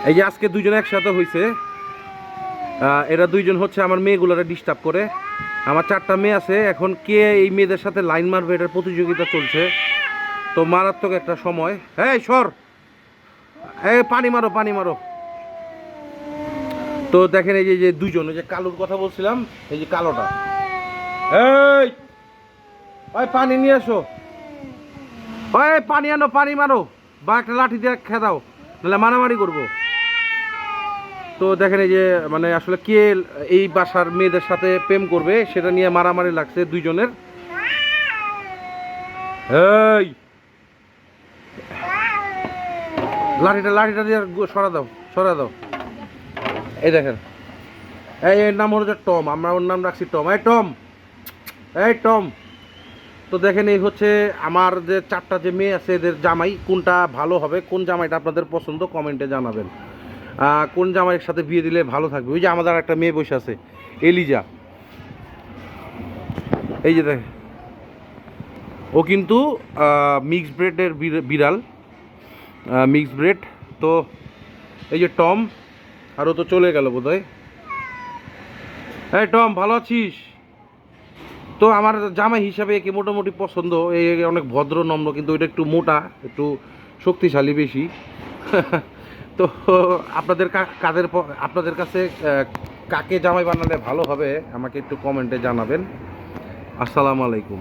এই যে আজকে দুইজন একসাথে হয়েছে, এরা দুইজন হচ্ছে আমার মেয়েগুলোরে ডিস্টার্ব করে। আমার 4টা মেয়ে আছে, এখন কে এই মেয়েদের সাথে লাইন মারবে এটার প্রতিযোগিতা চলছে। তো মারাত্মক একটা সময়। এই সর, এই পানি মারো পানি মারো। তো দেখেন এই যে দুইজন, ওই যে কালোর কথা বলছিলাম, এই যে কালোটা, এই ওই পানি নিয়ে আসো, ওই পানি আনো, পানি মারো, বা একটা লাঠি দিয়ে খেদাও, নাহলে মারামারি করবো। তো দেখেন এই যে মানে আসলে কে এই বাসার মেয়েদের সাথে প্রেম করবে সেটা নিয়ে মারামারি লাগছে দুইজনের। এই লাঠিটা দিয়ে সরা দাও, সরা দাও। এই দেখেন, এই এর নাম হলো যে টম, আমরা ওর নাম রাখছি টম। এই টম, এই টম। তো দেখেন এই হচ্ছে আমার যে 4টা যে মেয়ে আছে এদের জামাই, কোনটা ভালো হবে, কোন জামাইটা আপনাদের পছন্দ কমেন্টে জানাবেন। কোন জামাইয়ের সাথে বিয়ে দিলে ভালো থাকবে। ওই যে আমাদের একটা মেয়ে বসে আছে, এলিজা, এই যে দেখ, ও কিন্তু মিক্স ব্রেডের বিড়াল, মিক্স ব্রেড। তো এই যে টম, আর ও তো চলে গেল বোধহয়। এই টম, ভালো আছিস? তো আমার জামাই হিসাবে একে মোটামুটি পছন্দ, এই অনেক ভদ্র নম্র, কিন্তু ওইটা একটু মোটা, একটু শক্তিশালী বেশি। তো আপনাদের আপনাদের কাছে কাকে জামাই বানালে ভালো হবে আমাকে একটু কমেন্টে জানাবেন। আসসালামু আলাইকুম।